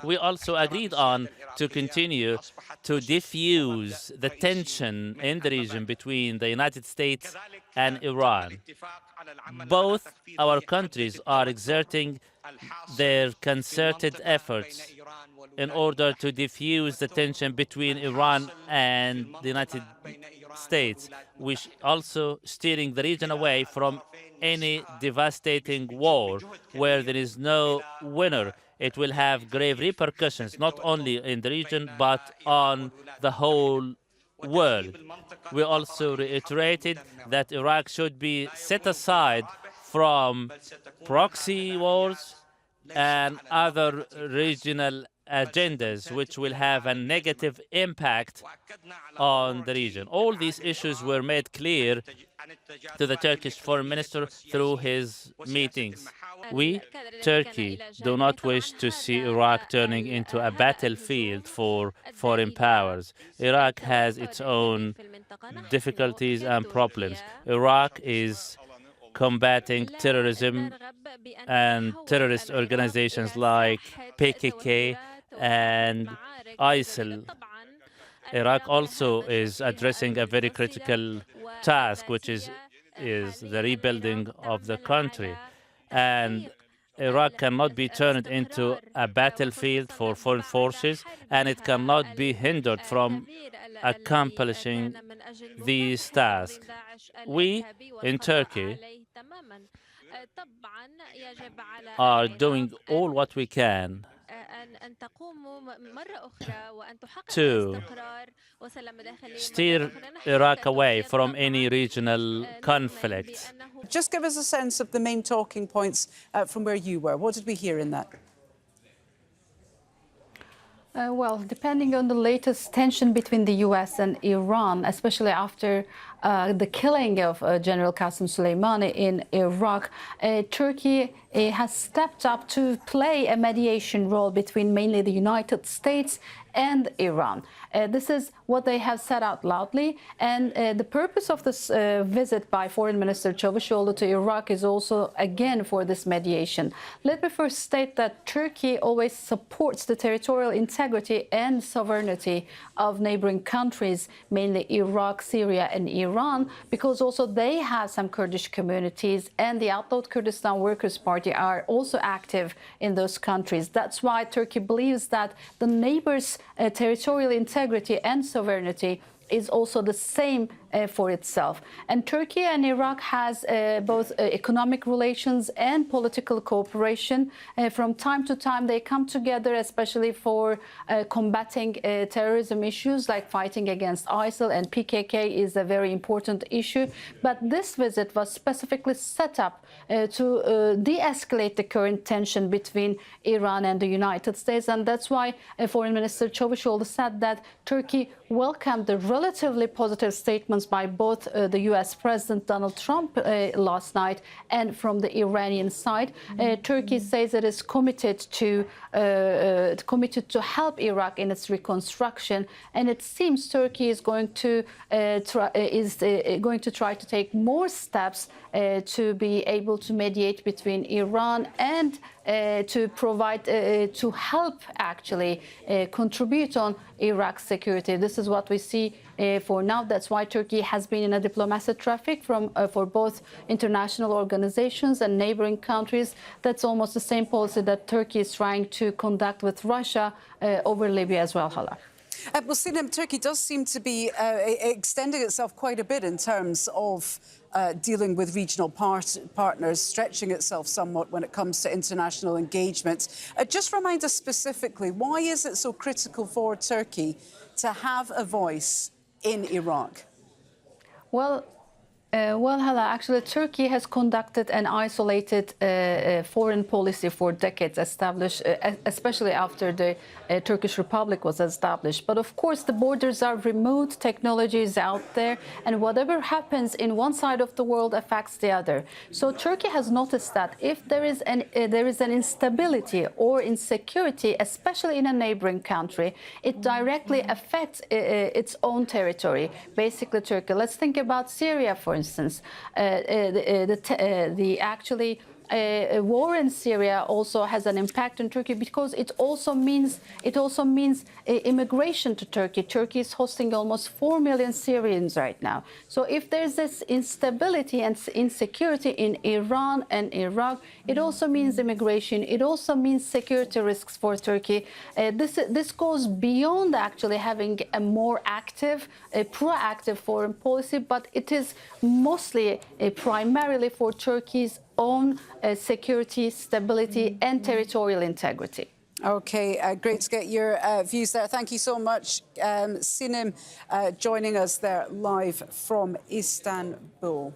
We also agreed on to continue to diffuse the tension in the region between the United States and Iran. Both our countries are exerting their concerted efforts in order to diffuse the tension between Iran and the United States, which also steering the region away from any devastating war where there is no winner. It will have grave repercussions, not only in the region, but on the whole world. We also reiterated that Iraq should be set aside from proxy wars and other regional agendas which will have a negative impact on the region. All these issues were made clear to the Turkish foreign minister through his meetings. We, Turkey, do not wish to see Iraq turning into a battlefield for foreign powers. Iraq has its own difficulties and problems. Iraq is combating terrorism and terrorist organizations like PKK and ISIL. Iraq also is addressing a very critical task, which is the rebuilding of the country. And Iraq cannot be turned into a battlefield for foreign forces, and it cannot be hindered from accomplishing these tasks. We in Turkey are doing all what we can to steer Iraq away from any regional conflicts. Just give us a sense of the main talking points from where you were. What did we hear in that? Well, depending on the latest tension between the U.S. and Iran, especially after the killing of General Qasem Soleimani in Iraq, Turkey has stepped up to play a mediation role between mainly the United States and Iran. This is what they have said out loudly. And the purpose of this visit by Foreign Minister Cavusoglu to Iraq is also, again, for this mediation. Let me first state that Turkey always supports the territorial integrity and sovereignty of neighboring countries, mainly Iraq, Syria, and Iran, because also they have some Kurdish communities, and the outlawed Kurdistan Workers' Party are also active in those countries. That's why Turkey believes that the neighbors' territorial integrity and sovereignty is also the same for itself. And Turkey and Iraq has both economic relations and political cooperation. From time to time, they come together, especially for combating terrorism issues like fighting against ISIL, and PKK is a very important issue. But this visit was specifically set up to de-escalate the current tension between Iran and the United States. And that's why Foreign Minister Cavusoglu said that Turkey welcomed the relatively positive statements by both the U.S. President Donald Trump last night and from the Iranian side. Turkey says it is committed to help Iraq in its reconstruction, and it seems Turkey is going to try to take more steps to be able to mediate between Iran and to provide to help actually contribute on Iraq's security. This is what we see for now. That's why Turkey has been in a diplomatic traffic for both international organizations and neighboring countries. That's almost the same policy that Turkey is trying to conduct with Russia over Libya as well, Hala. Well, Sinem, Turkey does seem to be extending itself quite a bit in terms of dealing with regional partners, stretching itself somewhat when it comes to international engagement. Just remind us specifically, why is it so critical for Turkey to have a voice in Iraq? Well, Hala, actually, Turkey has conducted an isolated foreign policy for decades, especially after the Turkish Republic was established. But of course, the borders are remote, technology is out there, and whatever happens in one side of the world affects the other. So Turkey has noticed that if there is an instability or insecurity, especially in a neighboring country, it directly affects its own territory, basically Turkey. Let's think about Syria, for instance. a war in Syria also has an impact on Turkey because it also means immigration to Turkey. Turkey is hosting almost 4 million Syrians right now. So if there's this instability and insecurity in Iran and Iraq, it also means immigration. It also means security risks for Turkey. This goes beyond actually having a more active, proactive foreign policy, but it is mostly, primarily for Turkey's own security, stability, and territorial integrity. Okay, great to get your views there. Thank you so much. Sinem joining us there live from Istanbul.